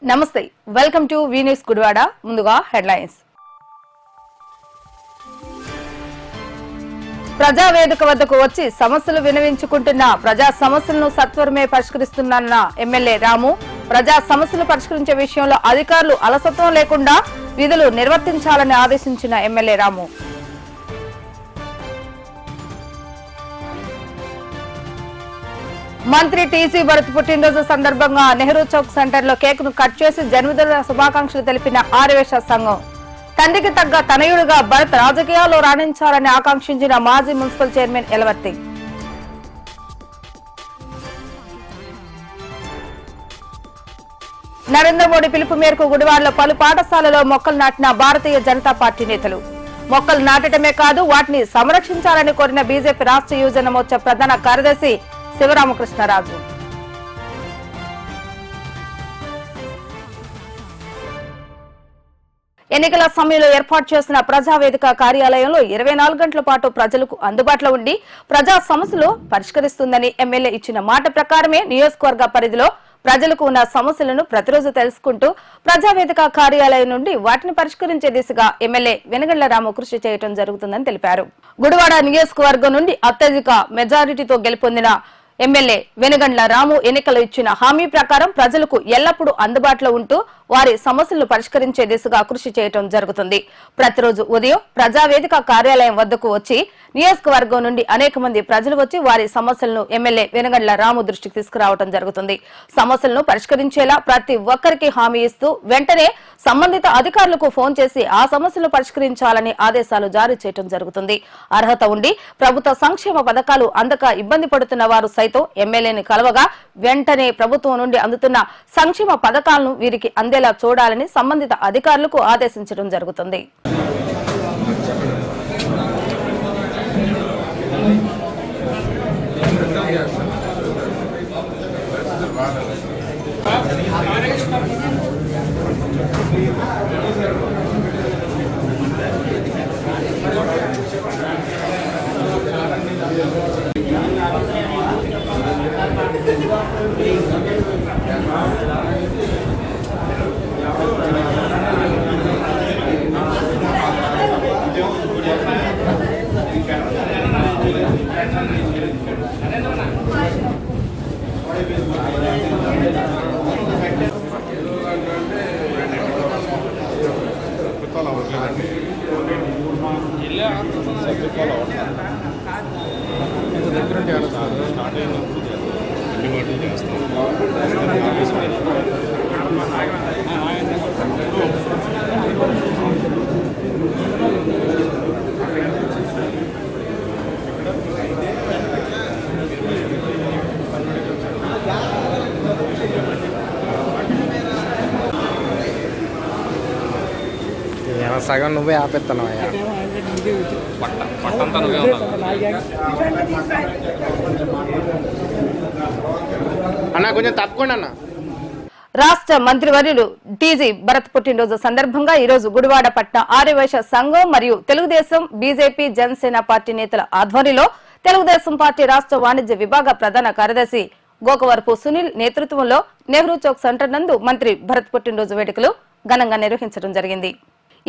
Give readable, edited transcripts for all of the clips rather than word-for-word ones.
నమస్తే welcome to V news Gudivada ముందుగా headlines ప్రజా వేదిక వద్దకు వచ్చి సమస్యలు వినవించుకుంటున్న ప్రజా సమస్యలను సత్వరమే పరిష్కరిస్తున్న ఎమ్మెల్యే రాము ప్రజా సమస్యలు పరిష్కరించే విషయంలో అధికారులు అలసత్వం లేకుండా విధులు నిర్వర్తించాలని ఆదేశించిన ఎమ్మెల్యే రాము మంత్రి టీసీ భరత్ పుట్టినరోజు సందర్భంగా నెహ్రూ చౌక్ సెంటర్ లో కేక్ ను కట్ చేసి జన్మదిన శుభాకాంక్షలు తెలిపిన ఆర్యవేశ సంఘం తండ్రికి తగ్గ తనయుడిగా భరత్ రాజకీయాల్లో రాణించాలని ఆకాంక్షించిన మాజీ మున్సిపల్ చైర్మన్ ఎలవర్తి నరేంద్ర మోడీ పిలుపు మేరకు గుడివాడలో పలు పాఠశాలలో మొక్కలు నాటిన భారతీయ జనతా పార్టీ నేతలు మొక్కలు నాటడమే కాదు వాటిని సంరక్షించాలని కోరిన బీజేపీ రాష్ట్ర యువజన మోర్చా ప్రధాన కార్యదర్శి శివరామకృష్ణరాజు ఎన్నికల సమయంలో ఏర్పాటు చేసిన ప్రజావేదిక కార్యాలయంలో 24 గంటల పాటు ప్రజలకు అందుబాటులో ఉండి ప్రజా సమస్యలు పరిష్కరిస్తుందని ఎమ్మెల్యే ఇచ్చిన మాట ప్రకారమే నియోజకవర్గ పరిధిలో ప్రజలకు ఉన్న సమస్యలను ప్రతిరోజు తెలుసుకుంటూ ప్రజావేదిక కార్యాలయం నుండి వాటిని పరిష్కరించే దిశగా ఎమ్మెల్యే వెనుగండ్ల రాము కృషి చేయడం జరుగుతుందని తెలిపారు. గుడివాడ నియోజకవర్గం నుండి అత్యధిక మెజారిటీతో గెలుపొందిన ఎమ్మెల్యే వెనుగండ్ల రాము ఎన్నికలు ఇచ్చిన హామీ ప్రకారం ప్రజలకు ఎల్లప్పుడూ అందుబాటులో ఉంటూ వారి సమస్యలను పరిష్కరించే దిశగా కృషి చేయడం జరుగుతుంది. ప్రతిరోజు ఉదయం ప్రజావేదిక కార్యాలయం వద్దకు వచ్చి నియోజకవర్గం నుండి అనేక మంది ప్రజలు వచ్చి వారి సమస్యలను ఎమ్మెల్యే వెనుగండ్ల రాము దృష్టికి తీసుకురావడం జరుగుతుంది. సమస్యలను పరిష్కరించేలా ప్రతి ఒక్కరికి హామీ ఇస్తూ వెంటనే సంబంధిత అధికారులకు ఫోన్ చేసి ఆ సమస్యలను పరిష్కరించాలని ఆదేశాలు జారీ చేయడం జరుగుతుంది. అర్హత ఉండి ప్రభుత్వ సంక్షేమ పథకాలు అందక ఇబ్బంది పడుతున్న వారు సైతం ఎమ్మెల్యేని కలవగా వెంటనే ప్రభుత్వం నుండి అందుతున్న సంక్షేమ పథకాలను వీరికి అందేలా చూడాలని సంబంధిత అధికారులకు ఆదేశించడం జరుగుతుంది. సగం నువ్వే ఆపెత్తున్నావు అన్న కొంచెం తప్పకుండా అన్న. రాష్ట్ర మంత్రివర్యులు టీజీ భరత్ పుట్టినరోజు సందర్భంగా ఈ రోజు గుడివాడ పట్న ఆర్యవైశ్య సంఘం మరియు తెలుగుదేశం బీజేపీ జనసేన పార్టీ నేతల ఆధ్వర్యంలో తెలుగుదేశం పార్టీ రాష్ట్ర వాణిజ్య విభాగ ప్రధాన కార్యదర్శి గోకవరపు సునీల్ నేతృత్వంలో నెహ్రూ చౌక్ సెంటర్ నందు మంత్రి భరత్ పుట్టినరోజు వేడుకలు ఘనంగా నిర్వహించడం జరిగింది.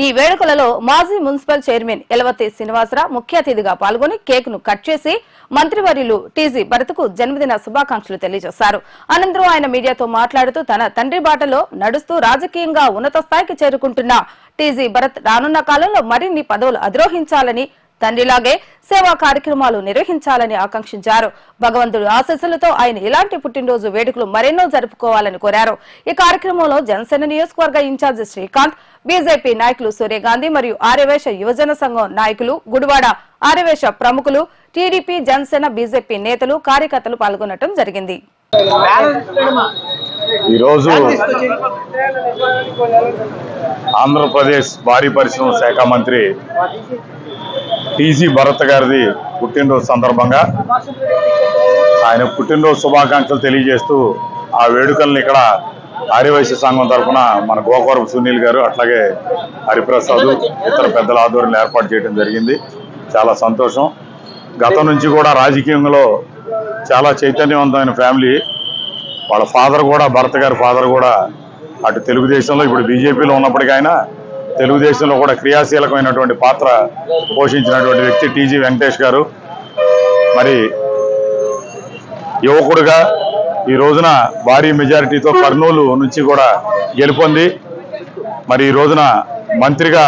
ఈ వేడుకలలో మాజీ మున్సిపల్ చైర్మన్ ఎలవర్తి శ్రీనివాసరావు ముఖ్య అతిథిగా పాల్గొని కేక్ ను కట్ చేసి మంత్రివర్యులు టీజీ భరత్ కు జన్మదిన శుభాకాంక్షలు తెలియజేశారు. అనంతరం ఆయన మీడియాతో మాట్లాడుతూ తన తండ్రి బాటలో నడుస్తూ రాజకీయంగా ఉన్నత స్థాయికి చేరుకుంటున్న టీజీ భరత్ రానున్న కాలంలో మరిన్ని పదవులు అధిరోహించాలని తండ్రిలాగే సేవా కార్యక్రమాలు నిర్వహించాలని ఆకాంక్షించారు. భగవంతుడి ఆశీస్సులతో ఆయన ఇలాంటి పుట్టినరోజు వేడుకలు మరెన్నో జరుపుకోవాలని కోరారు. ఈ కార్యక్రమంలో జనసేన నియోజకవర్గ ఇన్ఛార్జి శ్రీకాంత్, బీజేపీ నాయకులు సూర్యగాంధీ మరియు ఆర్యవేశ యువజన సంఘం నాయకులు, గుడివాడ ఆర్యవేశ ప్రముఖులు, టీడీపీ జనసేన బీజేపీ నేతలు, కార్యకర్తలు పాల్గొనడం జరిగింది. ఈరోజు ఆంధ్రప్రదేశ్ భారీ పరిశ్రమ శాఖ మంత్రి టీజీ భరత్ గారిది పుట్టినరోజు సందర్భంగా ఆయన పుట్టినరోజు శుభాకాంక్షలు తెలియజేస్తూ ఆ వేడుకల్ని ఇక్కడ ఆర్యవైశ్య సంఘం తరఫున మన గోకవరపు సునీల్ గారు అట్లాగే హరిప్రసాద్ ఇతర పెద్దల ఆధ్వర్యంలో ఏర్పాటు చేయడం జరిగింది. చాలా సంతోషం. గతం నుంచి కూడా రాజకీయంలో చాలా చైతన్యవంతమైన ఫ్యామిలీ. వాళ్ళ ఫాదర్ కూడా, భరత్ గారి ఫాదర్ కూడా అటు తెలుగుదేశంలో ఇప్పుడు బీజేపీలో ఉన్నప్పటికైనా తెలుగుదేశంలో కూడా క్రియాశీలకమైనటువంటి పాత్ర పోషించినటువంటి వ్యక్తి టీజీ వెంకటేష్ గారు. మరి యువకుడుగా ఈ రోజున భారీ మెజారిటీతో కర్నూలు నుంచి కూడా గెలుపొంది మరి ఈ రోజున మంత్రిగా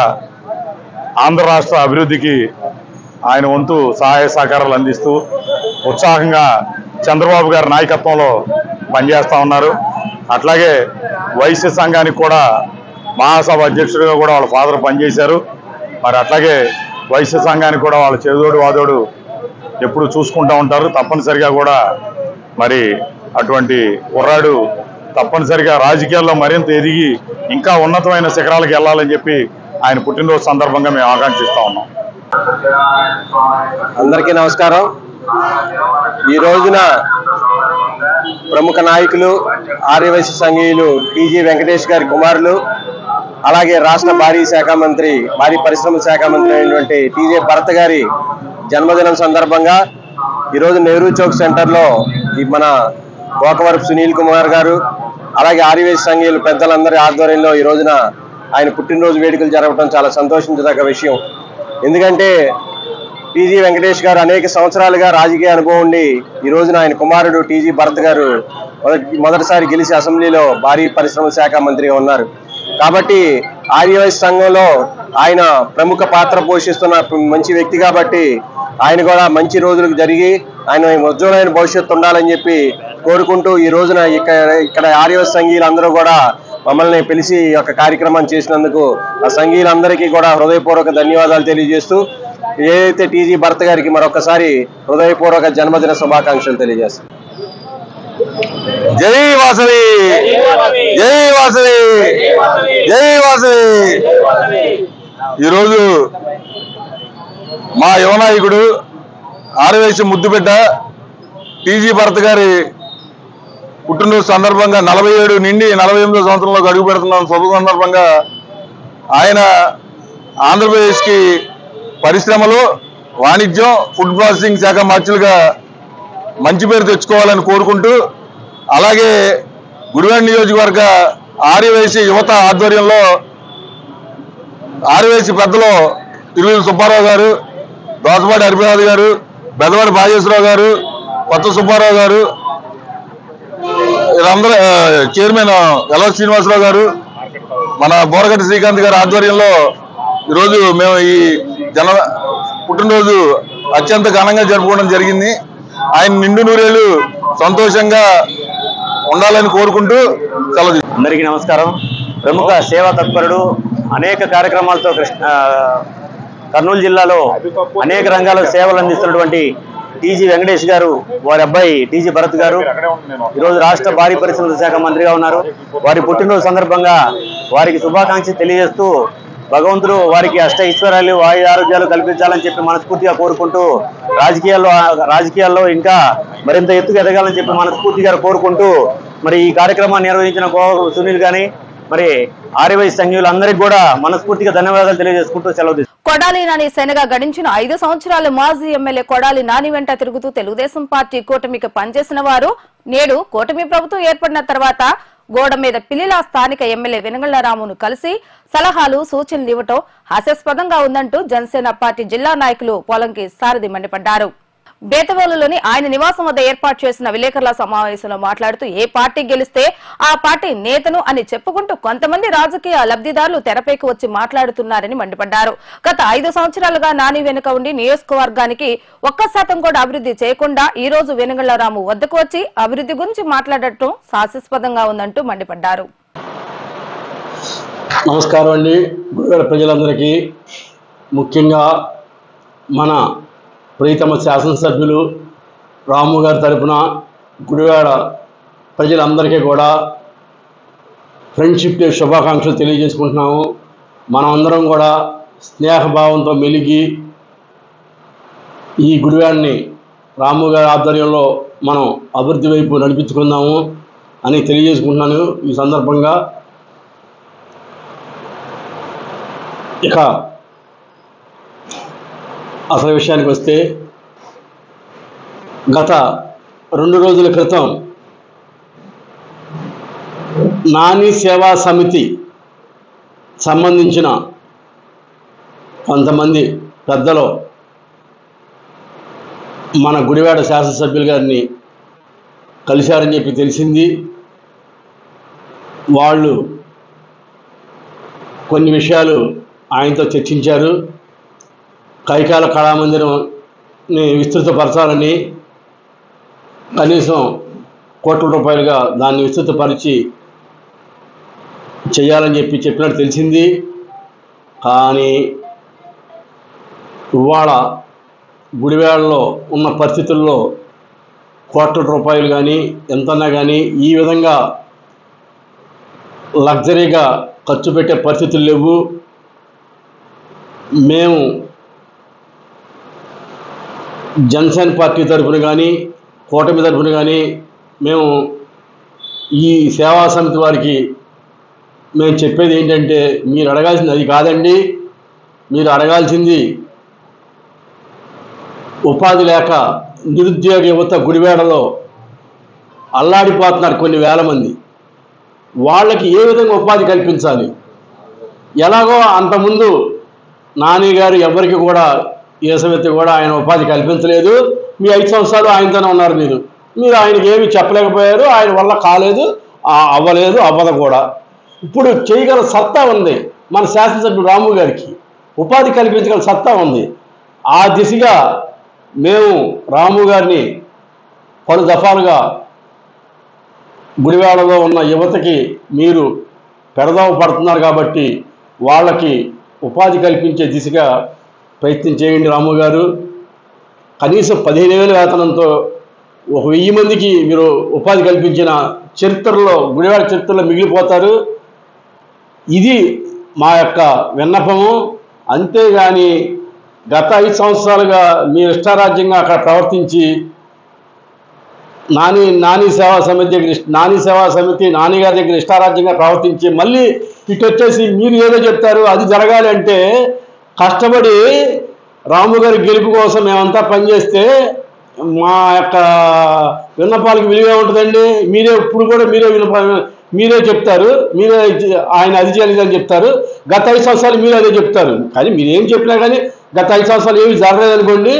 ఆంధ్ర రాష్ట్ర అభివృద్ధికి ఆయన వంతు సహాయ సహకారాలు అందిస్తూ ఉత్సాహంగా చంద్రబాబు గారి నాయకత్వంలో పనిచేస్తూ ఉన్నారు. అట్లాగే వైశ్య సంఘానికి కూడా మహాసభ అధ్యక్షుడిగా కూడా వాళ్ళ ఫాదర్ పనిచేశారు. మరి అట్లాగే వైశ్య సంఘానికి కూడా వాళ్ళ చేదోడు వాదోడు ఎప్పుడు చూసుకుంటూ ఉంటారు. తప్పనిసరిగా కూడా మరి అటువంటి కుర్రాడు తప్పనిసరిగా రాజకీయాల్లో మరింత ఎదిగి ఇంకా ఉన్నతమైన శిఖరాలకు వెళ్ళాలని చెప్పి ఆయన పుట్టినరోజు సందర్భంగా మేము ఆకాంక్షిస్తూ ఉన్నాం. అందరికీ నమస్కారం. ఈ రోజున ప్రముఖ నాయకులు ఆర్యవైశ్య సంఘీయులు టీజీ వెంకటేష్ గారి కుమారులు, అలాగే రాష్ట్ర భారీ పరిశ్రమల శాఖ మంత్రి అయినటువంటి టీజే భరత్ గారి జన్మదినం సందర్భంగా ఈరోజు నెహ్రూ చౌక్ సెంటర్లో మన గోకవరపు సునీల్ కుమార్ గారు, అలాగే ఆర్యవైశ్య సంఘీయులు పెద్దలందరి ఆధ్వర్యంలో ఈ రోజున ఆయన పుట్టినరోజు వేడుకలు జరగడం చాలా సంతోషించదగ్గ విషయం. ఎందుకంటే టీజీ వెంకటేష్ గారు అనేక సంవత్సరాలుగా రాజకీయ అనుభవం ఉండి ఈ రోజున ఆయన కుమారుడు టీజీ భరత్ గారు మొదటిసారి గెలిచి అసెంబ్లీలో భారీ పరిశ్రమల శాఖ మంత్రిగా ఉన్నారు. కాబట్టి ఆర్యవైశ్య సంఘంలో ఆయన ప్రముఖ పాత్ర పోషిస్తున్న మంచి వ్యక్తి కాబట్టి ఆయన కూడా మంచి రోజులకు జరిగి ఆయన ఉజ్వలమైన భవిష్యత్తు ఉండాలని చెప్పి కోరుకుంటూ ఈ రోజున ఇక్కడ ఆర్యవైశ్య సంఘీయులందరూ కూడా మమ్మల్ని పిలిచి ఈ యొక్క కార్యక్రమాన్ని చేసినందుకు ఆ సంఘీయులందరికీ కూడా హృదయపూర్వక ధన్యవాదాలు తెలియజేస్తూ ఏదైతే టీజీ భరత్ గారికి మరొకసారి హృదయపూర్వక జన్మదిన శుభాకాంక్షలు తెలియజేస్తాం. జై వాసవి, జై వాసవి, జై వాసవి. ఈరోజు మా యువ నాయకుడు ఆర్యవైశ్య ముద్దుబిడ్డ టీజీ భరత్ గారి పుట్టినరోజు సందర్భంగా 47 నుండి 48 సంవత్సరంలోకి అడుగు పెడుతున్న శుభ సందర్భంగా ఆయన ఆంధ్రప్రదేశ్కి పరిశ్రమలు, వాణిజ్యం, ఫుడ్ ప్రాసెసింగ్ శాఖ మార్చులుగా మంచి పేరు తెచ్చుకోవాలని కోరుకుంటూ, అలాగే గుడివాడ నియోజకవర్గ ఆర్యవైశ్య యువత ఆధ్వర్యంలో ఆర్యవైశ్య పెద్దలు తిరువేలు సుబ్బారావు గారు, దోసపాటి హరిప్రసాద్ గారు, బెదవాడి బాజేశ్వరరావు గారు, కొత్త సుబ్బారావు గారు, వీళ్ళందరూ చైర్మన్ ఎల్ఆర్ శ్రీనివాసరావు గారు, మన బోరగడ్డ శ్రీకాంత్ గారి ఆధ్వర్యంలో ఈరోజు మేము ఈ పుట్టినరోజు అత్యంత ఘనంగా జరుపుకోవడం జరిగింది. ఆయన నిండు నూరేళ్లు సంతోషంగా ఉండాలని కోరుకుంటూ సెలవు. అందరికీ నమస్కారం. ప్రముఖ సేవా తత్పరుడు, అనేక కార్యక్రమాలతో కర్నూలు జిల్లాలో అనేక రంగాల్లో సేవలు అందిస్తున్నటువంటి టీజీ వెంకటేష్ గారు, వారి అబ్బాయి టీజీ భరత్ గారు ఈరోజు రాష్ట్ర భారీ పరిశ్రమల శాఖ మంత్రిగా ఉన్నారు. వారి పుట్టినరోజు సందర్భంగా వారికి శుభాకాంక్షలు తెలియజేస్తూ భగవంతుడు వారికి అష్ట ఐశ్వర్యాలు, వాయు ఆరోగ్యాలు కల్పించాలని చెప్పి మనస్ఫూర్తిగా కోరుకుంటూ రాజకీయాల్లో ఇంకా మరింత ఎత్తుకు ఎదగాలని చెప్పి మనస్ఫూర్తిగా కోరుకుంటూ మరి ఈ కార్యక్రమాన్ని నిర్వహించిన సునీల్ గాని, మరి ఆర్యవైశ్య సంఘీయులందరికీ కూడా మనస్ఫూర్తిగా ధన్యవాదాలు తెలియజేసుకుంటూ సెలవు. కొడాలి నాని సేనగా గడించిన 5 సంవత్సరాలు మాజీ ఎమ్మెల్యే కొడాలి నాని వెంట తిరుగుతూ తెలుగుదేశం పార్టీ కూటమికి పనిచేసిన వారు నేడు కూటమి ప్రభుత్వం ఏర్పడిన తర్వాత గోడ మీద పిల్లిలా స్థానిక ఎమ్మెల్యే వెనుగళ్ల రామును కలిసి సలహాలు, సూచనలు ఇవ్వటం హాస్యాస్పదంగా ఉందంటూ జనసేన పార్టీ జిల్లా నాయకులు పోలంకి సారథి మండిపడ్డారు. బేతవోలులోని ఆయన నివాసం వద్ద ఏర్పాటు చేసిన విలేకరుల సమావేశంలో మాట్లాడుతూ ఏ పార్టీ గెలిస్తే ఆ పార్టీ నేతను అని చెప్పుకుంటూ కొంతమంది రాజకీయ లబ్ధిదారులు తెరపైకి వచ్చి మాట్లాడుతున్నారని మండిపడ్డారు. గత 5 సంవత్సరాలుగా నాని వెనుక ఉండి నియోజకవర్గానికి 1% కూడా అభివృద్ధి చేయకుండా ఈ రోజు వెనుగళ్ల రాము వద్దకు వచ్చి అభివృద్ధి గురించి మాట్లాడటం హాస్యాస్పదంగా ఉందంటూ మండిపడ్డారు. నమస్కారం అండి. గుడివాడ ప్రజలందరికీ, ముఖ్యంగా మన ప్రీతమ శాసనసభ్యులు రాము గారి తరపున గుడివాడ ప్రజలందరికీ కూడా ఫ్రెండ్షిప్ డే శుభాకాంక్షలు తెలియజేసుకుంటున్నాము. మనమందరం కూడా స్నేహభావంతో మెలిగి ఈ గుడివాడని రాము గారి ఆధ్వర్యంలో మనం అభివృద్ధి వైపు నడిపించుకుందాము అని తెలియజేసుకుంటున్నాను. ఈ సందర్భంగా ఇక అసలు విషయానికి వస్తే, గత 2 రోజుల క్రితం నాని సేవా సమితి సంబంధించిన కొంతమంది పెద్దలు మన గుడివాడ శాసనసభ్యులు గారిని కలిశారని చెప్పి తెలిసింది. వాళ్ళు కొన్ని విషయాలు ఆయనతో చర్చించారు. కైకాల కళామందిరంని విస్తృతపరచాలని, కనీసం కోట్ల రూపాయలుగా దాన్ని విస్తృతపరిచి చేయాలని చెప్పినట్టు తెలిసింది. కానీ ఇవాళ గుడివాడలో ఉన్న పరిస్థితుల్లో కోట్ల రూపాయలు కానీ ఎంతన్నా కానీ ఈ విధంగా లగ్జరీగా ఖర్చు పెట్టే పరిస్థితులు లేవు. మేము జనసేన పార్టీ తరఫున కానీ కూటమి తరఫున కానీ మేము ఈ సేవా సమితి వారికి మేము చెప్పేది ఏంటంటే, మీరు అడగాల్సింది అది కాదండి. మీరు అడగాల్సింది ఉపాధి లేక నిరుద్యోగ యువత గుడివాడలో అల్లాడిపోతున్నారు కొన్ని వేల మంది. వాళ్ళకి ఏ విధంగా ఉపాధి కల్పించాలి? ఎలాగో అంతకుముందు నాని గారు ఎవరికి కూడా ఏ సమితి కూడా ఆయన ఉపాధి కల్పించలేదు. మీ 5 సంవత్సరాలు ఆయనతోనే ఉన్నారు. మీరు ఆయనకి ఏమి చెప్పలేకపోయారు. ఆయన వల్ల కాలేదు, అవ్వలేదు, అవ్వదు కూడా. ఇప్పుడు చేయగల సత్తా ఉంది మన శాసనసభ్యుడు రాము గారికి. ఉపాధి కల్పించగల సత్తా ఉంది. ఆ దిశగా మేము రాము గారిని పలు దఫాలుగా గుడివాడలో ఉన్న యువతకి మీరు పెడదోవ పడుతున్నారు కాబట్టి వాళ్ళకి ఉపాధి కల్పించే దిశగా ప్రయత్నం చేయండి రాము గారు. కనీసం 15,000 వేతనంతో 1000 మందికి మీరు ఉపాధి కల్పించిన చరిత్రలో, గుడివాడ చరిత్రలో మిగిలిపోతారు. ఇది మా యొక్క విన్నపము. అంతేగాని గత 5 సంవత్సరాలుగా మీరు ఇష్టారాజ్యంగా అక్కడ ప్రవర్తించి నాని సేవా సమితి నాని గారి దగ్గర ఇష్టారాజ్యంగా ప్రవర్తించి మళ్ళీ ఇటు వచ్చేసి మీరు ఏదో చెప్తారు అది జరగాలి అంటే, కష్టపడి రాము గారి గెలుపు కోసం మేమంతా పనిచేస్తే మా యొక్క విన్నపాలకు విలువ ఉంటుందండి. మీరే ఇప్పుడు కూడా మీరే చెప్తారు, మీరే ఆయన అది చేయలేదని చెప్తారు. గత 5 సంవత్సరాలు మీరు అదే చెప్తారు. కానీ మీరేం చెప్పినా కానీ గత 5 సంవత్సరాలు ఏమి జరగలేదనుకోండి.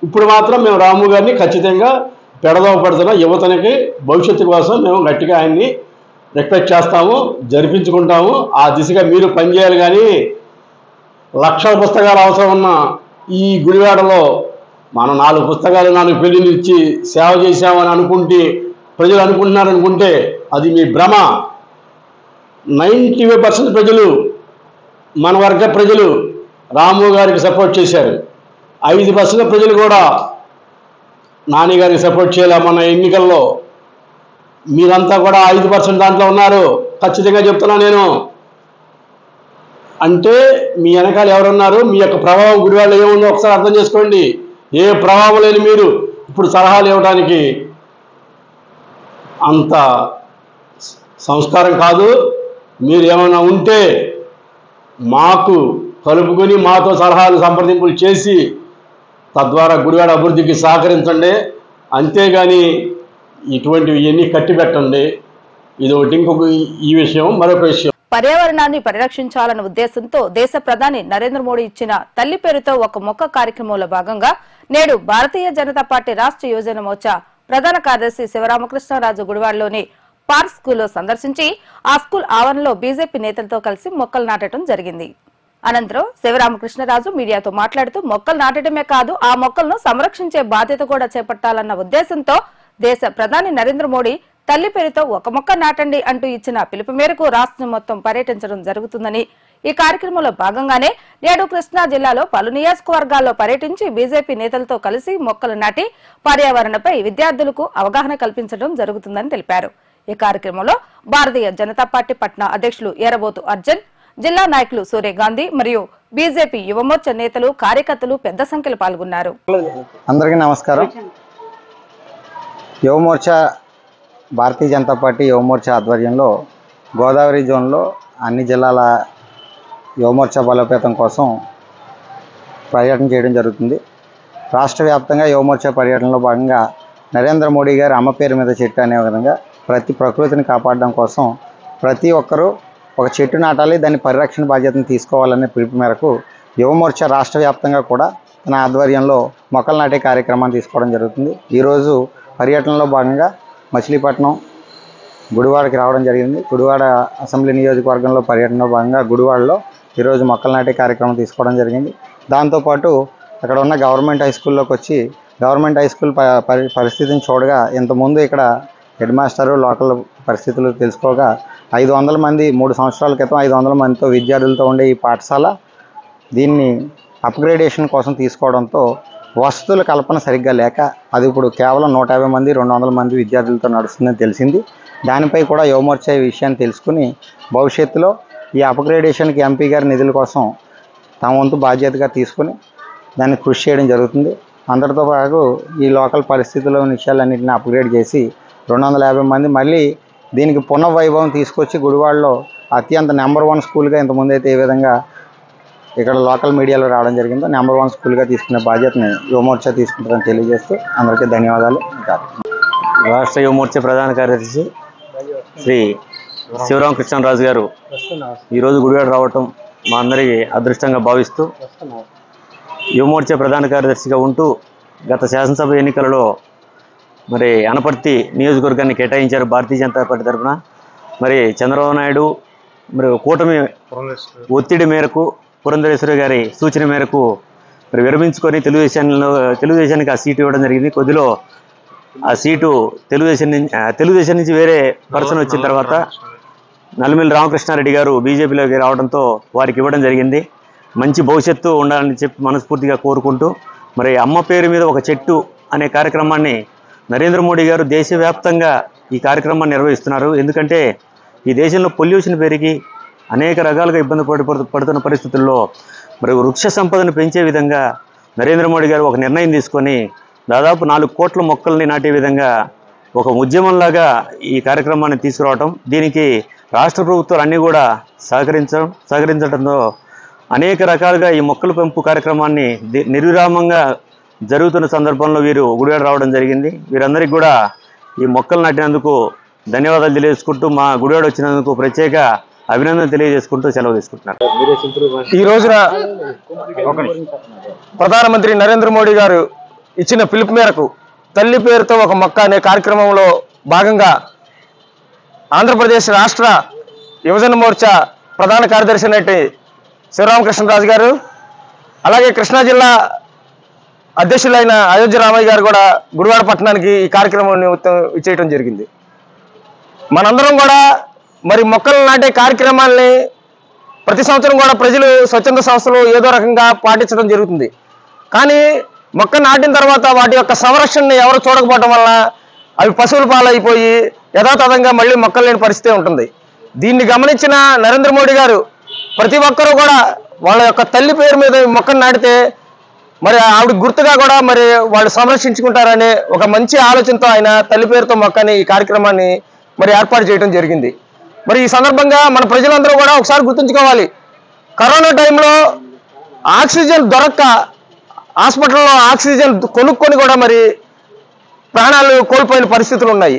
ఇప్పుడు మాత్రం మేము రాము గారిని ఖచ్చితంగా పెడదోవ పడుతున్న యువతనికి భవిష్యత్తు కోసం మేము గట్టిగా ఆయన్ని రిక్వెస్ట్ చేస్తాము, జరిపించుకుంటాము. ఆ దిశగా మీరు పనిచేయాలి. కానీ లక్షల పుస్తకాలు అవసరం ఉన్న ఈ గుడివాడలో మనం 4 పుస్తకాలు 4 పెళ్లిళ్ళు ఇచ్చి సేవ చేశామని అనుకుంటే ప్రజలు అనుకుంటున్నారనుకుంటే అది మీ భ్రమ. 95% ప్రజలు, మన వర్గ ప్రజలు రాము గారికి సపోర్ట్ చేశారు. 5% ప్రజలు కూడా నాని గారికి సపోర్ట్ చేయాలి. మన ఎన్నికల్లో మీరంతా కూడా 5% దాంట్లో ఉన్నారు. ఖచ్చితంగా చెప్తున్నా నేను. అంటే మీ వెనకాల ఎవరున్నారు, మీ యొక్క ప్రభావం గుడివాడలో ఏముందో ఒకసారి అర్థం చేసుకోండి. ఏ ప్రభావం లేని మీరు ఇప్పుడు సలహాలు ఇవ్వడానికి అంత సంస్కారం కాదు. మీరు ఏమైనా ఉంటే మాకు కలుపుకొని మాతో సలహాలు సంప్రదింపులు చేసి తద్వారా గుడివాడ అభివృద్ధికి సహకరించండి. అంతేగాని ఇటువంటివి ఇవన్నీ కట్టిపెట్టండి. ఇది ఒకటి. ఇంకొక ఈ విషయం, మరొక విషయం, పర్యావరణాన్ని పరిరక్షించాలన్న ఉద్దేశంతో దేశ ప్రధాని నరేంద్ర మోడీ ఇచ్చిన తల్లి పేరుతో ఒక మొక్క కార్యక్రమంలో భాగంగా నేడు భారతీయ జనతా పార్టీ రాష్ట్ర యువజన మోర్చా ప్రధాన కార్యదర్శి శివరామకృష్ణరాజు గుడివాడలోని పార్క్ స్కూల్లో సందర్శించి ఆ స్కూల్ ఆవరణలో బీజేపీ నేతలతో కలిసి మొక్కలు నాటడం జరిగింది. అనంతరం శివరామకృష్ణరాజు మీడియాతో మాట్లాడుతూ మొక్కలు నాటడమే కాదు, ఆ మొక్కలను సంరక్షించే బాధ్యత కూడా చేపట్టాలన్న ఉద్దేశంతో దేశ ప్రధాని నరేంద్ర మోడీ తల్లి పేరుతో ఒక మొక్క నాటండి అంటూ ఇచ్చిన పిలుపు మేరకు రాష్ట్రం మొత్తం పర్యటించడం జరుగుతుందని, ఈ కార్యక్రమంలో భాగంగానే నేడు కృష్ణా జిల్లాలో పలు నియోజకవర్గాల్లో పర్యటించి బీజేపీ నేతలతో కలిసి మొక్కలు నాటి పర్యావరణపై విద్యార్థులకు అవగాహన కల్పించడం జరుగుతుందని తెలిపారు. ఈ కార్యక్రమంలో భారతీయ జనతా పార్టీ పట్నా అధ్యక్షులు ఎర్రబోతు అర్జున్, జిల్లా నాయకులు సూర్యగాంధీ మరియు బీజేపీ యువమోర్చా నేతలు, కార్యకర్తలు పెద్ద సంఖ్యలో పాల్గొన్నారు. అందరికీ నమస్కారం. యువమోర్చా, భారతీయ జనతా పార్టీ యువమోర్చా ఆధ్వర్యంలో గోదావరి జోన్లో అన్ని జిల్లాల యువమోర్చా బలోపేతం కోసం పర్యటన చేయడం జరుగుతుంది. రాష్ట్ర వ్యాప్తంగా యువమోర్చా పర్యటనలో భాగంగా నరేంద్ర మోడీ గారు అమ్మ పేరు మీద చెట్టు అనే విధంగా ప్రకృతిని కాపాడడం కోసం ప్రతి ఒక్కరూ ఒక చెట్టు నాటాలి, దాని పరిరక్షణ బాధ్యతను తీసుకోవాలనే పిలుపు మేరకు యువమోర్చా రాష్ట్ర వ్యాప్తంగా కూడా తన ఆధ్వర్యంలో మొక్కలు నాటే కార్యక్రమాన్ని తీసుకోవడం జరుగుతుంది. ఈరోజు పర్యటనలో భాగంగా మచిలీపట్నం గుడివాడకి రావడం జరిగింది. గుడివాడ అసెంబ్లీ నియోజకవర్గంలో పర్యటనలో భాగంగా గుడివాడలో ఈరోజు మొక్కలు నాటే కార్యక్రమం తీసుకోవడం జరిగింది. దాంతోపాటు అక్కడ ఉన్న గవర్నమెంట్ హై స్కూల్లోకి వచ్చి గవర్నమెంట్ హై స్కూల్ పరిస్థితిని చూడగా ఇంతకుముందు ఇక్కడ హెడ్ మాస్టరు లోకల్ పరిస్థితులు తెలుసుకోగా 500 మంది 3 సంవత్సరాల క్రితం 500 మందితో విద్యార్థులతో ఉండే ఈ పాఠశాల దీన్ని అప్గ్రేడేషన్ కోసం తీసుకోవడంతో వసతుల కల్పన సరిగ్గా లేక అది ఇప్పుడు కేవలం 150 మంది 200 మంది విద్యార్థులతో నడుస్తుందని తెలిసింది. దానిపై కూడా యువమోర్చా ఈ విషయాన్ని తెలుసుకుని భవిష్యత్తులో ఈ అప్గ్రేడేషన్కి ఎంపీ గారి నిధుల కోసం తమ వంతు బాధ్యతగా తీసుకుని దాన్ని కృషి చేయడం జరుగుతుంది. అందరితో పాటు ఈ లోకల్ పరిస్థితుల్లో విషయాలన్నింటినీ అప్గ్రేడ్ చేసి 250 మంది మళ్ళీ దీనికి పునర్వైభవం తీసుకొచ్చి గుడివాడలో అత్యంత నెంబర్ 1 స్కూల్గా ఇంతకుముందు అయితే ఏ విధంగా ఇక్కడ లోకల్ మీడియాలో రావడం జరిగిందో నెంబర్ 1 స్కూల్గా తీసుకునే బాధ్యతని యువమోర్చా తీసుకుంటారని తెలియజేస్తూ అందరికీ ధన్యవాదాలు. రాష్ట్ర యువమోర్చా ప్రధాన కార్యదర్శి శ్రీ శివరామకృష్ణరాజు గారు ఈరోజు గుడివాడ రావటం మా అందరికీ అదృష్టంగా భావిస్తూ యువమోర్చా ప్రధాన కార్యదర్శిగా ఉంటూ గత శాసనసభ ఎన్నికలలో మరి అనపర్తి నియోజకవర్గాన్ని కేటాయించారు భారతీయ జనతా పార్టీ తరఫున. మరి చంద్రబాబు నాయుడు మరి కూటమి ఒత్తిడి మేరకు పురంధరేశ్వరి గారి సూచన మేరకు మరి విరమించుకొని తెలుగుదేశానికి ఆ సీటు ఇవ్వడం జరిగింది. కొద్దిలో ఆ సీటు తెలుగుదేశం నుంచి వేరే పర్సన్ వచ్చిన తర్వాత నల్లమిల్లి రామకృష్ణారెడ్డి గారు బీజేపీలోకి రావడంతో వారికి ఇవ్వడం జరిగింది. మంచి భవిష్యత్తు ఉండాలని చెప్పి మనస్ఫూర్తిగా కోరుకుంటూ మరి అమ్మ పేరు మీద ఒక చెట్టు అనే కార్యక్రమాన్ని నరేంద్ర మోడీ గారు దేశవ్యాప్తంగా ఈ కార్యక్రమాన్ని నిర్వహిస్తున్నారు. ఎందుకంటే ఈ దేశంలో పొల్యూషన్ పెరిగి అనేక రకాలుగా ఇబ్బంది పడుతున్న పరిస్థితుల్లో మరి వృక్ష సంపదను పెంచే విధంగా నరేంద్ర మోడీ గారు ఒక నిర్ణయం తీసుకొని దాదాపు 4 కోట్ల మొక్కల్ని నాటే విధంగా ఒక ఉద్యమంలాగా ఈ కార్యక్రమాన్ని తీసుకురావటం, దీనికి రాష్ట్ర ప్రభుత్వాలు అన్నీ కూడా సహకరించడంతో అనేక రకాలుగా ఈ మొక్కల పెంపు కార్యక్రమాన్ని నిర్విరామంగా జరుగుతున్న సందర్భంలో వీరు గుడివాడ రావడం జరిగింది. వీరందరికీ కూడా ఈ మొక్కలు నాటినందుకు ధన్యవాదాలు తెలియజేసుకుంటూ మా గుడివాడ వచ్చినందుకు ప్రత్యేక అభినందన తెలియజేసుకుంటూ సెలవు తీసుకుంటున్నారు. ఈ రోజున ప్రధానమంత్రి నరేంద్ర మోడీ గారు ఇచ్చిన పిలుపు మేరకు తల్లి పేరుతో ఒక మొక్క అనే కార్యక్రమంలో భాగంగా ఆంధ్రప్రదేశ్ రాష్ట్ర యువజన మోర్చా ప్రధాన కార్యదర్శి అయినట్టు శివరామకృష్ణరాజు గారు, అలాగే కృష్ణా జిల్లా అధ్యక్షులైన అయోధ్య రామయ్య గారు కూడా గుడివాడ పట్టణానికి ఈ కార్యక్రమాన్ని ఇచ్చేయడం జరిగింది. మనందరం కూడా మరి మొక్కలు నాటే కార్యక్రమాల్ని ప్రతి సంవత్సరం కూడా ప్రజలు స్వచ్ఛంద సంస్థలు ఏదో రకంగా పాటించడం జరుగుతుంది. కానీ మొక్క నాటిన తర్వాత వాటి యొక్క సంరక్షణని ఎవరు చూడకపోవడం వల్ల అవి పశువుల పాలైపోయి యథాతథంగా మళ్ళీ మొక్కలు లేని పరిస్థితి ఉంటుంది. దీన్ని గమనించిన నరేంద్ర మోడీ గారు ప్రతి ఒక్కరూ కూడా వాళ్ళ యొక్క తల్లి పేరు మీద మొక్కను నాటితే మరి ఆవిడ గుర్తుగా కూడా మరి వాళ్ళు సంరక్షించుకుంటారనే ఒక మంచి ఆలోచనతో ఆయన తల్లి పేరుతో మొక్కని ఈ కార్యక్రమాన్ని మరి ఏర్పాటు చేయడం జరిగింది. మరి ఈ సందర్భంగా మన ప్రజలందరూ కూడా ఒకసారి గుర్తుంచుకోవాలి, కరోనా టైంలో ఆక్సిజన్ దొరక్క హాస్పిటల్లో ఆక్సిజన్ కొనుక్కొని కూడా మరి ప్రాణాలు కోల్పోయిన పరిస్థితులు ఉన్నాయి.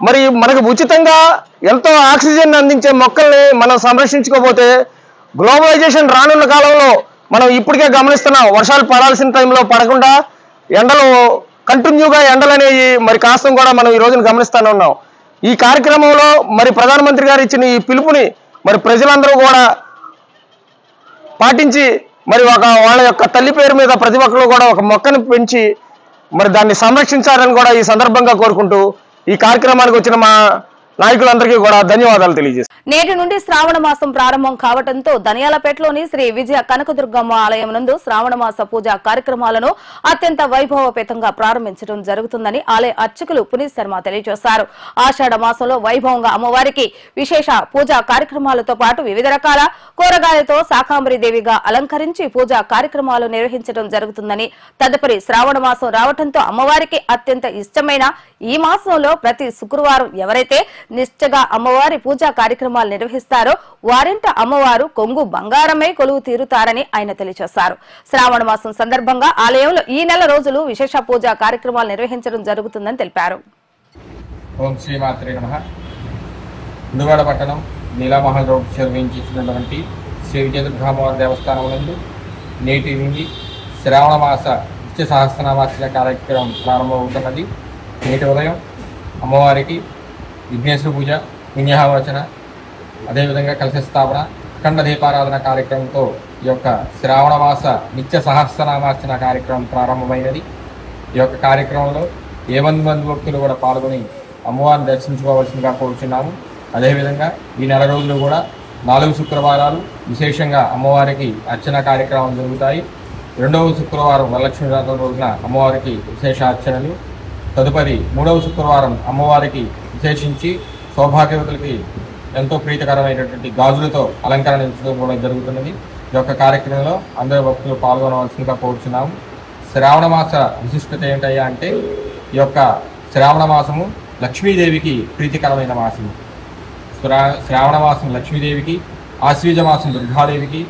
మరి మనకు ఉచితంగా ఎంతో ఆక్సిజన్ అందించే మొక్కల్ని మనం సంరక్షించుకోకపోతే గ్లోబలైజేషన్ రానున్న కాలంలో మనం ఇప్పటికే గమనిస్తున్నాం, వర్షాలు పడాల్సిన టైంలో పడకుండా ఎండలు కంటిన్యూగా ఎండలు అనేవి మరి కాస్తం కూడా మనం ఈ రోజున గమనిస్తూనే ఉన్నాం. ఈ కార్యక్రమంలో మరి ప్రధానమంత్రి గారు ఇచ్చిన ఈ పిలుపుని మరి ప్రజలందరూ కూడా పాటించి మరి వాళ్ళ యొక్క తల్లి పేరు మీద ప్రతి ఒక్కరు కూడా ఒక మొక్కను పెంచి మరి దాన్ని సంరక్షించాలని కూడా ఈ సందర్భంగా కోరుకుంటూ ఈ కార్యక్రమానికి వచ్చిన మా నాయకులందరికీ కూడా ధన్యవాదాలు తెలియజేస్తాను. నేటి నుండి శ్రావణ మాసం ప్రారంభం కావడంతో ధనియాలపేటలోని శ్రీ విజయ కనకదుర్గమ్మ ఆలయం నందు శ్రావణ మాస పూజా కార్యక్రమాలను అత్యంత వైభవపేతంగా ప్రారంభించడం జరుగుతుందని ఆలయ అర్చకులు పునీత్ శర్మ తెలియజేశారు. ఆషాఢ మాసంలో వైభవంగా అమ్మవారికి విశేష పూజా కార్యక్రమాలతో పాటు వివిధ రకాల కూరగాయలతో శాకాంబరీదేవిగా అలంకరించి పూజా కార్యక్రమాలు నిర్వహించడం జరుగుతుందని, తదుపరి శ్రావణ మాసం రావడంతో అమ్మవారికి అత్యంత ఇష్టమైన ఈ మాసంలో ప్రతి శుక్రవారం ఎవరైతే నిష్ఠగా అమ్మవారి పూజా కార్యక్రమాలు నిర్వహిస్తారో వారింట అమ్మవారు కొంగు బంగారమై కొలువు తీరుతారని ఆయన తెలియజేశారు. శ్రావణ మాసం సందర్భంగా ఆలయంలో ఈ నెల రోజులు విశేష పూజా కార్యక్రమాలు నిర్వహించడం జరుగుతుందని తెలిపారు. ఓం శ్రీమాత్రే నమః. గుడివాడ పట్టణం నీలామహల్ రోడ్ నిర్వహించినటువంటి శ్రీ విజయదుర్గామ్మవారి దేవస్థానం నందు నేటి నుండి శ్రావణ మాస నిత్య సహస్రనామార్చన కార్యక్రమం ప్రారంభమవుతున్నది. నేటి ఉదయం అమ్మవారికి విఘ్నేశ్వర పూజ, పుణ్యాహవచన, అదేవిధంగా కలశ స్థాపన, అఖండ దీపారాధన కార్యక్రమంతో ఈ యొక్క శ్రావణ మాస నిత్య సహస్రనామార్చన కార్యక్రమం ప్రారంభమైనది. ఈ యొక్క కార్యక్రమంలో ఏ మంది భక్తులు కూడా పాల్గొని అమ్మవారిని దర్శించుకోవాల్సిందిగా కోరుచున్నాము. అదేవిధంగా ఈ నెల రోజులు కూడా 4 శుక్రవారాలు విశేషంగా అమ్మవారికి అర్చన కార్యక్రమాలు జరుగుతాయి. 2వ శుక్రవారం వరలక్ష్మి వ్రతం రోజున అమ్మవారికి విశేష అర్చనలు, తదుపరి 3వ శుక్రవారం అమ్మవారికి విశేషించి సౌభాగ్యవతులకి ఎంతో ప్రీతికరమైనటువంటి గాజులతో అలంకరించడం కూడా జరుగుతున్నది. ఈ యొక్క కార్యక్రమంలో అందరూ భక్తులు పాల్గొనవలసిందిగా కోరుచున్నాము. శ్రావణ మాస విశిష్టత ఏంటయ్యా అంటే ఈ యొక్క శ్రావణ మాసము లక్ష్మీదేవికి ప్రీతికరమైన మాసము. శ్రావణ మాసం లక్ష్మీదేవికి, ఆశ్వీజ మాసం దుర్గాదేవికి,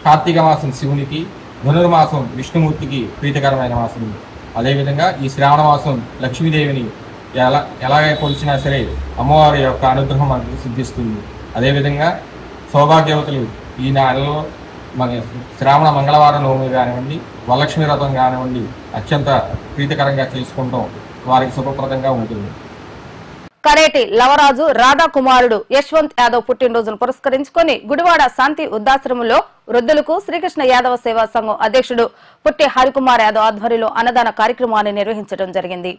కార్తీక మాసం శివునికి, ధనుర్మాసం విష్ణుమూర్తికి ప్రీతికరమైన మాసం. అదేవిధంగా ఈ శ్రావణ మాసం లక్ష్మీదేవిని ఎలాగే కొలిచినా సరే అమ్మవారి యొక్క అనుగ్రహం మనకు సిద్ధిస్తుంది. అదేవిధంగా సౌభాగ్యవతులు ఈ నెలలో మన శ్రావణ మంగళవారం నవమి కానివ్వండి, వరలక్ష్మి వ్రతం కానివ్వండి అత్యంత ప్రీతికరంగా చేసుకుంటాం వారికి శుభప్రదంగా ఉంటుంది. కరేటి లవరాజు రాధా కుమారుడు యశ్వంత్ యాదవ్ పుట్టినరోజును పురస్కరించుకొని గుడివాడ శాంతి వృద్ధాశ్రమంలో వృద్ధులకు శ్రీకృష్ణ యాదవ సేవా సంఘం అధ్యక్షుడు పుట్టి హరికుమార్ యాదవ్ ఆధ్వర్యంలో అన్నదాన కార్యక్రమాన్ని నిర్వహించడం జరిగింది.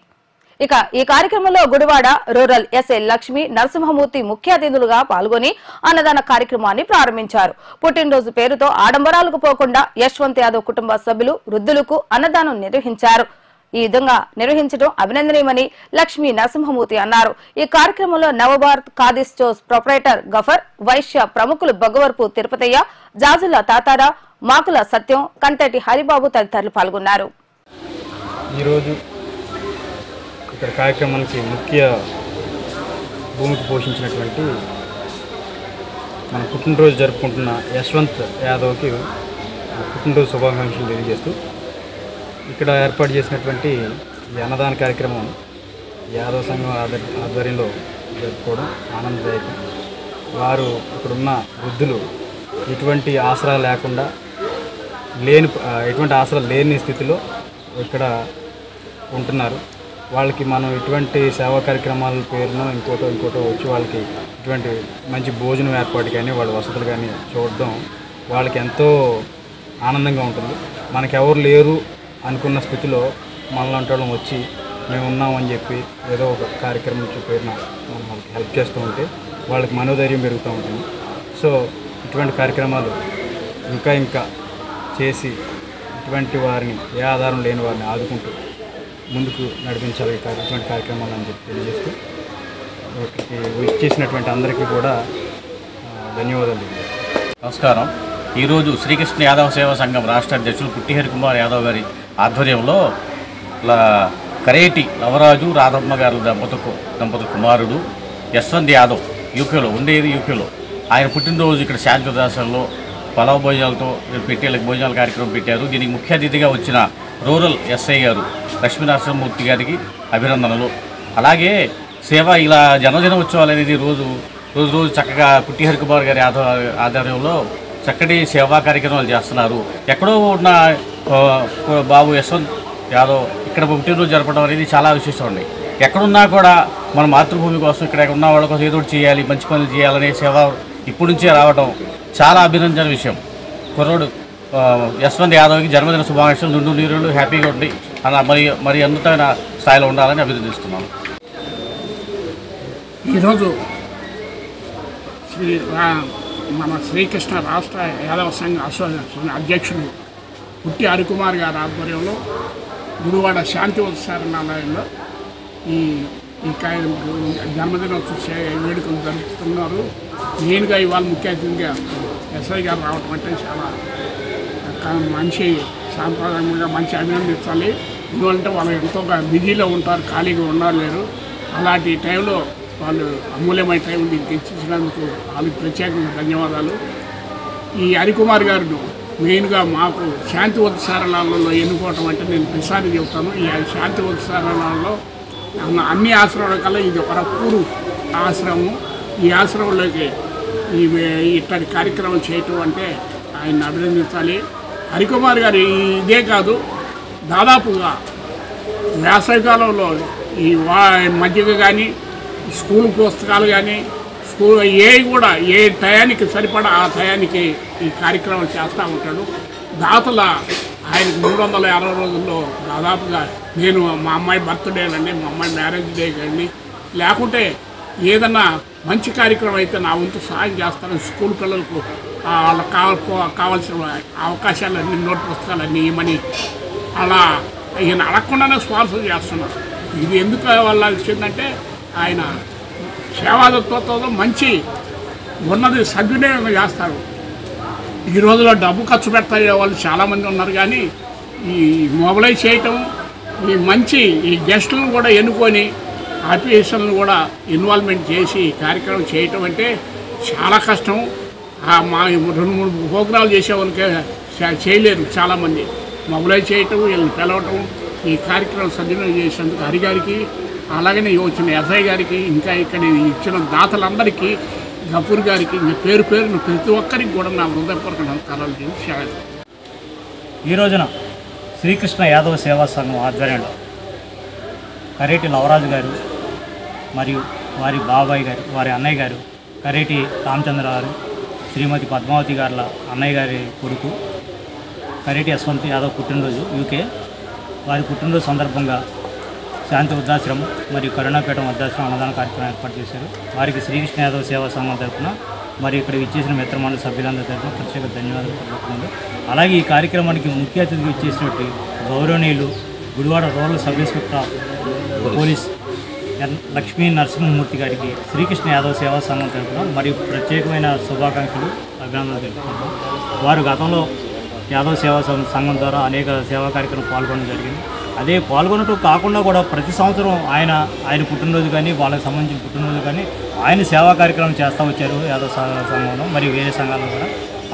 ఇక ఈ కార్యక్రమంలో గుడివాడ రూరల్ ఎస్ఐ లక్ష్మి నరసింహమూర్తి ముఖ్య అతిథులుగా పాల్గొని అన్నదాన కార్యక్రమాన్ని ప్రారంభించారు. పుట్టినరోజు పేరుతో ఆడంబరాలకు పోకుండా యశ్వంత్ యాదవ్ కుటుంబ సభ్యులు వృద్ధులకు అన్నదానం నిర్వహించారు. ఈ విధంగా నిర్వహించడం అభినందనీయమని లక్ష్మీ నరసింహమూర్తి అన్నారు. ఈ కార్యక్రమంలో నవభారత్ ఖాదీ స్టోర్స్ ప్రొపరైటర్ గఫర్, వైశ్య ప్రముఖులు బొగ్గవరపు తిరుపతయ్య, జాజుల తాతారా, మాకుల సత్యం, కంటటి హరిబాబు తదితరులు పాల్గొన్నారు. ఈరోజు ఇక్కడ కార్యక్రమానికి ముఖ్య భూమికి పోషించినటువంటి మన పుట్టినరోజు జరుపుకుంటున్న యశ్వంత్ యాదవ్కి పుట్టినరోజు శుభాకాంక్షలు తెలియజేస్తూ ఇక్కడ ఏర్పాటు చేసినటువంటి ఈ అన్నదాన కార్యక్రమం యాదవ సంఘం ఆధ్వర్యంలో జరుపుకోవడం ఆనందదాయకం. వారు ఇక్కడున్న వృద్ధులు ఎటువంటి ఆసరా లేకుండా ఎటువంటి ఆసరా లేని స్థితిలో ఇక్కడ ఉంటున్నారు. వాళ్ళకి మనం ఇటువంటి సేవా కార్యక్రమాల పేరునో ఇంకోటో వచ్చి వాళ్ళకి ఇటువంటి మంచి భోజనం ఏర్పాటు కానీ వాళ్ళ వసతులు కానీ చూడడం వాళ్ళకి ఎంతో ఆనందంగా ఉంటుంది. మనకెవరు లేరు అనుకున్న స్థితిలో మనలాంటి వాళ్ళం వచ్చి మేము ఉన్నామని చెప్పి ఏదో ఒక కార్యక్రమం పేరున వాళ్ళకి హెల్ప్ చేస్తూ ఉంటే వాళ్ళకి మనోధైర్యం పెరుగుతూ ఉంటుంది. సో ఇటువంటి కార్యక్రమాలు ఇంకా చేసి ఇటువంటి వారిని ఏ ఆధారం లేని వారిని ఆదుకుంటూ ముందుకు నడిపించాలి ఇటువంటి కార్యక్రమాలు అని చెప్పి తెలియజేస్తూ ఇచ్చేసినటువంటి అందరికీ కూడా ధన్యవాదాలు. నమస్కారం. ఈరోజు శ్రీకృష్ణ యాదవ సేవా సంఘం రాష్ట్ర అధ్యక్షులు పుట్టి హరికుమార్ యాదవ్ గారి ఆధ్వర్యంలో కరేటి లవరాజు రాధమ్మ గారి దంపతుల కుమారుడు యశ్వంత్ యాదవ్ ఉండేది యూకేలో ఆయన పుట్టినరోజు ఇక్కడ శాంతి ఉదాసనలో పలావ్ భోజనాలతో భోజనాల కార్యక్రమం పెట్టారు. దీనికి ముఖ్య అతిథిగా వచ్చిన రూరల్ ఎస్ఐ గారు లక్ష్మీ నరసింహమూర్తి గారికి అభినందనలు. అలాగే సేవ ఇలా జన్మదిన ఉత్సవాలు అనేది రోజు చక్కగా పుట్టి హరికుమార్ గారి ఆధ్వర్యంలో చక్కటి సేవా కార్యక్రమాలు చేస్తున్నారు. ఎక్కడో ఉన్న బాబు యశ్వంత్ యాదవ్ ఇక్కడ పుట్టినరోజు జరపడం అనేది చాలా విశేషం అండి. ఎక్కడున్నా కూడా మన మాతృభూమి కోసం ఇక్కడ ఉన్న వాళ్ళ కోసం ఏదో చేయాలి, మంచి పనులు చేయాలనే సేవ ఇప్పటి నుంచే రావడం చాలా అభినందన విషయం. కుర్రోడు యశ్వంత్ యాదవ్కి జన్మదిన శుభాకాంక్షలు, నిండు నీరులు హ్యాపీగా ఉండి అలా మరి ఉన్నతమైన స్థాయిలో ఉండాలని అభినందిస్తున్నాను. ఈరోజు మన శ్రీకృష్ణ రాష్ట్ర యాదవ సంఘ అసోసియేషన్ అధ్యక్షుడు పుట్టి హరికుమార్ గారి ఆధ్వర్యంలో గుడివాడ శాంతి ఉత్సరణాలయంలో ఈ జన్మదినోత్సవ వేడుకలు జరుపుతున్నారు. మెయిన్గా ఇవాళ ముఖ్య అతిథిగా ఎస్ఐ గారు రావటం అంటే చాలా మంచి సాంప్రదాయంగా మంచి అభినందించాలి. ఎందుకంటే వాళ్ళు ఎంతో బిజీలో ఉంటారు, ఖాళీగా ఉండలేరు. అలాంటి టైంలో వాళ్ళు అమూల్యమైన టైం దీనికి ఇచ్చినందుకు వాళ్ళకి ప్రత్యేకంగా ధన్యవాదాలు. ఈ హరికుమార్ గారు మెయిన్గా మాకు శాంతి ఉత్సరణాలలో ఎన్నుకోవటం అంటే నేను ప్రసాదం చెబుతాను. ఈ శాంతి ఉత్సరణాలలో అన్ని ఆశ్రమాల కల్లా ఇది ఒక పూరు ఆశ్రమం. ఈ ఆశ్రమంలోకి ఇట్లాంటి కార్యక్రమం చేయటం అంటే ఆయన అభినందించాలి. హరికుమార్ గారు ఇదే కాదు, దాదాపుగా వేసవికాలంలో ఈ మజ్జిగ కానీ స్కూల్ పుస్తకాలు కానీ స్కూల్ కూడా ఏ టయానికి సరిపడా ఆ టయానికి ఈ కార్యక్రమం చేస్తూ ఉంటాడు. దాతల ఆయనకు 360 రోజుల్లో దాదాపుగా నేను మా అమ్మాయి బర్త్డే అండి, మా అమ్మాయి మ్యారేజ్ డే కానీ, లేకుంటే ఏదన్నా మంచి కార్యక్రమం అయితే నా వంతు సహాయం చేస్తాను. స్కూల్ పిల్లలకు వాళ్ళకి కావాల్సిన అవకాశాలన్నీ, నోట్ పుస్తకాలన్నీ ఇవ్వమని అలా ఈయన అడగకుండానే స్పాన్సర్ చేస్తున్నారు. ఇది ఎందుకు వల్ల వచ్చిందంటే ఆయన సేవాదత్వంతో మంచి ఉన్నది సద్వినియోగం చేస్తారు. ఈ రోజులో డబ్బు ఖర్చు పెడతాయి వాళ్ళు చాలామంది ఉన్నారు, కానీ ఈ మొబైలైజ్ చేయటం, ఈ మంచి ఈ గెస్టులను కూడా ఎన్నుకొని ఆఫీసర్లను కూడా ఇన్వాల్వ్మెంట్ చేసి కార్యక్రమం చేయటం అంటే చాలా కష్టం. మా 2-3 ప్రోగ్రాలు చేసేవాళ్ళకే చేయలేరు చాలామంది. మొబైలైజ్ చేయటం, వీళ్ళని పిలవటం, ఈ కార్యక్రమం సద్వినియోగం చేసేందుకు హరిగారికి, అలాగనే వచ్చిన ఎస్ఐ గారికి, ఇంకా ఇక్కడ ఇచ్చిన దాతలందరికీ, గఫూర్ గారికి, ఇంకా పేరును ప్రతి ఒక్కరికి కూడా నా హృదయపూర్వక నమస్కారాలు చేసి ఈ రోజున శ్రీకృష్ణ యాదవ సేవా సంఘం ఆధ్వర్యంలో కరేటి లవరాజు గారు మరియు వారి బాబాయ్ గారు, వారి అన్నయ్య గారు కరేటి రామచంద్ర గారు, శ్రీమతి పద్మావతి గారుల అన్నయ్య గారి కొడుకు కరేటి యశ్వంత్ యాదవ్ పుట్టినరోజు యూకే. వారి పుట్టినరోజు సందర్భంగా శాంతి వృద్ధాశ్రమం మరియు కరుణాపీఠం వృద్ధాశ్రమం అన్నదాన కార్యక్రమం ఏర్పాటు చేశారు. వారికి శ్రీకృష్ణ యాదవ్ సేవా సంఘం తరఫున మరియు ఇక్కడ ఇచ్చేసిన మిత్రమండలి సభ్యులందరి తరఫున ప్రత్యేక ధన్యవాదాలు తెలుపుతున్నాను. అలాగే ఈ కార్యక్రమానికి ముఖ్య అతిథిగా ఇచ్చేసినట్టు గౌరవనీయులు Gudivada rural sub inspector of police Lakshmi Narasimhamurthy గారికి శ్రీకృష్ణ యాదవ్ సేవా సంఘం తరఫున మరియు ప్రత్యేకమైన శుభాకాంక్షలు, అభినందనలు తెలుపుతున్నాను. వారు గతంలో యాదవ్ సేవా సంఘం ద్వారా అనేక సేవా కార్యక్రమం పాల్గొనడం జరిగింది. అదే పాల్గొనటం కాకుండా కూడా ప్రతి సంవత్సరం ఆయన పుట్టినరోజు కానీ, వాళ్ళకి సంబంధించిన పుట్టినరోజు కానీ ఆయన సేవా కార్యక్రమం చేస్తూ వచ్చారు యాదవ్ సంఘంలో మరియు వేరే సంఘాల్లో కూడా.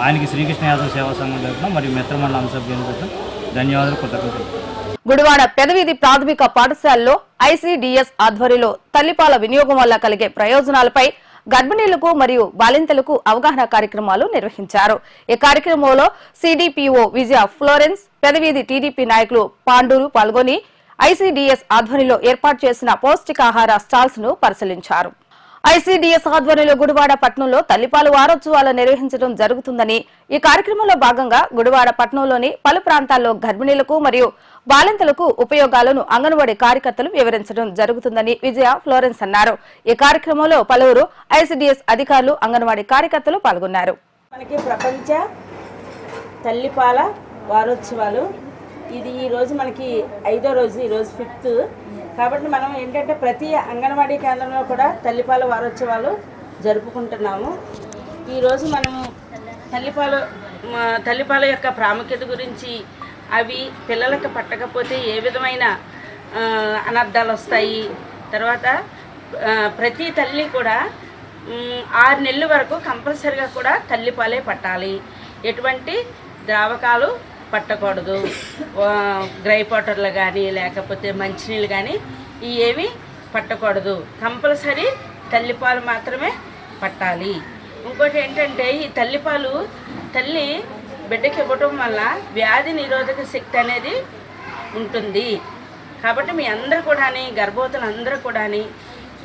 ఆయనకి శ్రీకృష్ణ యాదవ్ సేవా సంఘం తరఫున మరియు మిత్రమండలి సభ్యుల తరఫున ధన్యవాదాలు, కృతజ్ఞతలు. గుడివాడ పెదవీధి ప్రాథమిక పాఠశాలలో ఐసీడీఎస్ ఆధ్వర్యంలో తల్లిపాల వినియోగం వల్ల కలిగే ప్రయోజనాలపై గర్భిణీలకు మరియు బాలింతలకు అవగాహన కార్యక్రమాలు నిర్వహించారు. ఈ కార్యక్రమంలో సిడిపిఓ విజయ ఫ్లోరెన్స్, పెదవీధి టీడీపీ నాయకులు పాండూరు పాల్గొని ఐసీడీఎస్ ఆధ్వర్యంలో ఏర్పాటు చేసిన పౌష్టికాహార స్టాల్స్ ను పరిశీలించారు. ఐసీడీఎస్ ఆధ్వర్యంలో గుడివాడ పట్టణంలో తల్లిపాలు వారోత్సవాలు నిర్వహించడం జరుగుతుందని, ఈ కార్యక్రమంలో భాగంగా గుడివాడ పట్టణంలోని పలు ప్రాంతాల్లో గర్భిణీలకు మరియు బాలింతలకు ఉపయోగాలను అంగన్వాడీ కార్యకర్తలు వివరించడం జరుగుతుందని విజయ ఫ్లోరెన్స్ అన్నారు. ఈ కార్యక్రమంలో పలువురు ఐసీడీఎస్ అధికారులు, అంగన్వాడీ కార్యకర్తలు పాల్గొన్నారు. మనకి ప్రపంచ తల్లిపాల వారోత్సవాలు ఇది ఈ రోజు మనకి 5వ రోజు, ఈరోజు 5th. కాబట్టి మనం ఏంటంటే ప్రతి అంగన్వాడీ కేంద్రంలో కూడా తల్లిపాల వారోత్సవాలు జరుపుకుంటున్నాము. ఈరోజు మనము తల్లిపాల యొక్క ప్రాముఖ్యత గురించి, అవి పిల్లలకు పట్టకపోతే ఏ విధమైన అనర్థాలు వస్తాయి, తర్వాత ప్రతి తల్లి కూడా 6 నెలల వరకు కంపల్సరిగా కూడా తల్లిపాలే పట్టాలి. ఎటువంటి ద్రావకాలు పట్టకూడదు, గ్రై వాటర్లు కానీ లేకపోతే మంచినీళ్ళు కానీ ఏవి పట్టకూడదు. కంపల్సరీ తల్లిపాలు మాత్రమే పట్టాలి. ఇంకోటి ఏంటంటే ఈ తల్లిపాలు తల్లి బిడ్డకి ఇవ్వటం వల్ల వ్యాధి నిరోధక శక్తి అనేది ఉంటుంది. కాబట్టి మీ అందరూ కూడా, గర్భవతులు అందరూ కూడా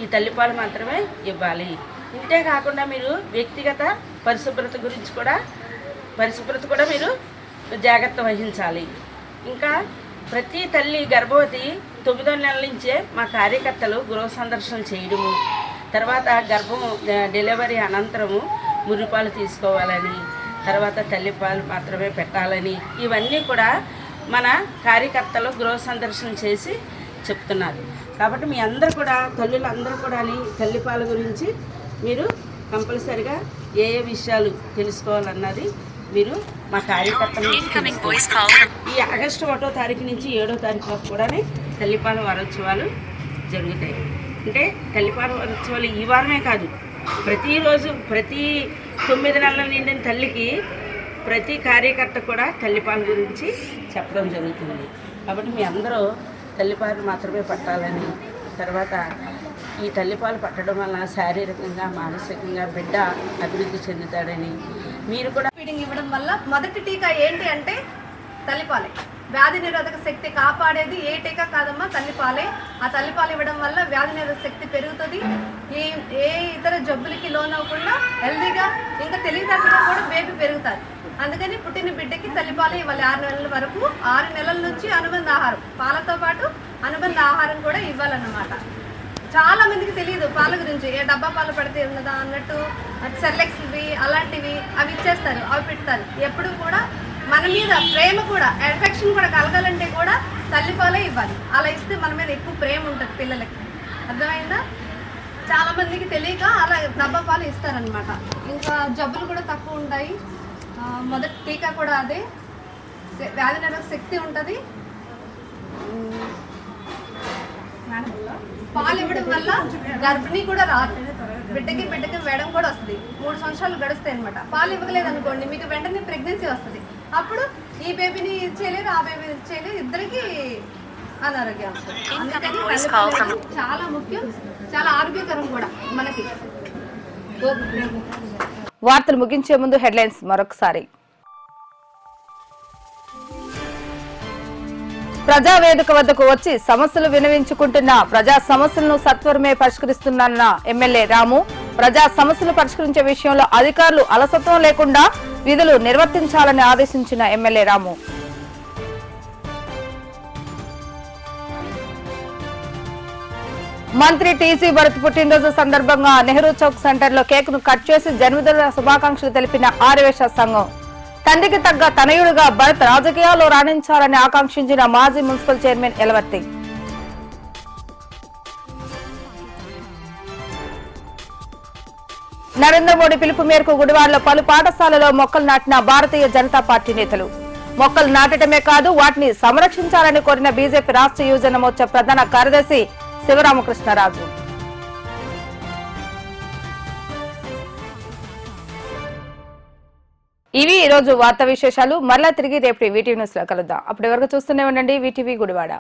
ఈ తల్లిపాలు మాత్రమే ఇవ్వాలి. ఇంతే కాకుండా మీరు వ్యక్తిగత పరిశుభ్రత గురించి కూడా మీరు జాగ్రత్త వహించాలి. ఇంకా ప్రతి తల్లి గర్భవతి 9వ నెలల నుంచే మా కార్యకర్తలు గృహ సందర్శన చేయడము, తర్వాత డెలివరీ అనంతరము మురిపాలు తీసుకోవాలని, తర్వాత తల్లిపాలు మాత్రమే పెట్టాలని, ఇవన్నీ కూడా మన కార్యకర్తలు గృహ సందర్శన చేసి చెప్తున్నారు. కాబట్టి మీ అందరూ కూడా, తల్లులందరూ కూడా తల్లిపాల గురించి మీరు కంపల్సరిగా ఏ విషయాలు తెలుసుకోవాలన్నది మీరు మా కార్యకర్తలు ఈ ఆగస్టు 1వ తారీఖు నుంచి 7వ తారీఖు వరకు కూడా తల్లిపాల వారోత్సవాలు జరుగుతాయి. అంటే తల్లిపాల వారోత్సవాలు ఈ వారమే కాదు, ప్రతిరోజు ప్రతి 9 నెలల నిండిన తల్లికి ప్రతి కార్యకర్త కూడా తల్లిపాల గురించి చెప్పడం జరుగుతుంది. కాబట్టి మీ అందరూ తల్లిపాలు మాత్రమే పట్టాలని, తర్వాత ఈ తల్లిపాలు పట్టడం వల్ల శారీరకంగా మానసికంగా బిడ్డ అభివృద్ధి చెందుతాడని మీరు కూడా ఫీడింగ్ ఇవ్వడం వల్ల మొదటి టీకా ఏంటి అంటే తల్లిపాలే. వ్యాధి నిరోధక శక్తి కాపాడేది ఏ టీకా కాదమ్మా, తల్లిపాలే. ఆ తల్లిపాలు ఇవ్వడం వల్ల వ్యాధి నిరోధక శక్తి పెరుగుతుంది. ఏ ఇతర జబ్బులకి లోనవ్వకుండా హెల్దీగా ఇంకా తెలివితేటలుగా కూడా బేబీ పెరుగుతారు. అందుకని పుట్టిన బిడ్డకి తల్లిపాలు ఇవ్వాలి 6 నెలల వరకు. 6 నెలల నుంచి అనుబంధ ఆహారం, పాలతో పాటు అనుబంధ ఆహారం కూడా ఇవ్వాలన్నమాట. చాలా మందికి తెలియదు పాల గురించి, ఏ డబ్బా పాలు పడితే ఉన్నదా అన్నట్టు సెర్లెక్స్వి అలాంటివి అవి ఇచ్చేస్తారు, అవి పెడతారు. ఎప్పుడు కూడా మన మీద ప్రేమ కూడా, ఎఫెక్షన్ కూడా కలగాలంటే కూడా తల్లిపాలే ఇవ్వాలి. అలా ఇస్తే మన మీద ఎక్కువ ప్రేమ ఉంటుంది పిల్లలకి. అర్థమైందా? చాలా మందికి తెలియక అలా డబ్బా పాలు ఇస్తారనమాట. ఇంకా జబ్బులు కూడా తక్కువ ఉంటాయి. మొదటి టీకా కూడా అదే, వ్యాధి నిరోధక శక్తి ఉంటుంది. పాలు ఇవ్వడం వల్ల గర్భిణీ కూడా రాదు, బిడ్డకి వేయడం కూడా వస్తుంది. 3 సంవత్సరాలు గడుస్తాయి అనమాట. పాలు ఇవ్వలేదు అనుకోండి, మీకు వెంటనే ప్రెగ్నెన్సీ వస్తుంది. అప్పుడు ఈ బేబీని ఇచ్చేయలేరు, ఆ బేబీని ఇచ్చేయలేరు, ఇద్దరికి అనారోగ్యం వస్తుంది. అందుకని చాలా ముఖ్యం, చాలా ఆరోగ్యకరం కూడా మనకి. వార్తలు ముగించే ముందు హెడ్లైన్స్ మరొకసారి. ప్రజావేదిక వద్దకు వచ్చి సమస్యలు వినవించుకుంటున్న ప్రజా సమస్యలను సత్వరమే పరిష్కరిస్తున్న ఎమ్మెల్యే రాము. ప్రజా సమస్యలు పరిష్కరించే విషయంలో అధికారులు అలసత్వం లేకుండా విధులు నిర్వర్తించాలని ఆదేశించిన ఎమ్మెల్యే రాము. మంత్రి టీసీ భరత్ పుట్టినరోజు సందర్భంగా నెహ్రూ చౌక్ సెంటర్ లో కేక్ ను కట్ చేసి జన్మదిన శుభాకాంక్షలు తెలిపిన ఆర్యవేశ సంఘం. తండ్రికి తగ్గ తనయుడుగా భరత్ రాజకీయాల్లో రాణించాలని ఆకాంక్షించిన మాజీ మున్సిపల్ చైర్మన్ ఎలవర్తి. నరేంద్ర మోడీ పిలుపు మేరకు గుడివాడలో పలు పాఠశాలలో మొక్కలు నాటిన భారతీయ జనతా పార్టీ నేతలు. మొక్కలు నాటడమే కాదు, వాటిని సంరక్షించాలని కోరిన బీజేపీ రాష్ట్ర యువజన మోర్చా ప్రధాన కార్యదర్శి శివరామకృష్ణరాజు. ఇవి ఈ రోజు వార్తా విశేషాలు. మరలా తిరిగి రేపు వీటీవీ న్యూస్ లో కలుద్దాం. అప్పటి వరకు చూస్తూనే ఉండండి వీటీవీ గుడివాడ.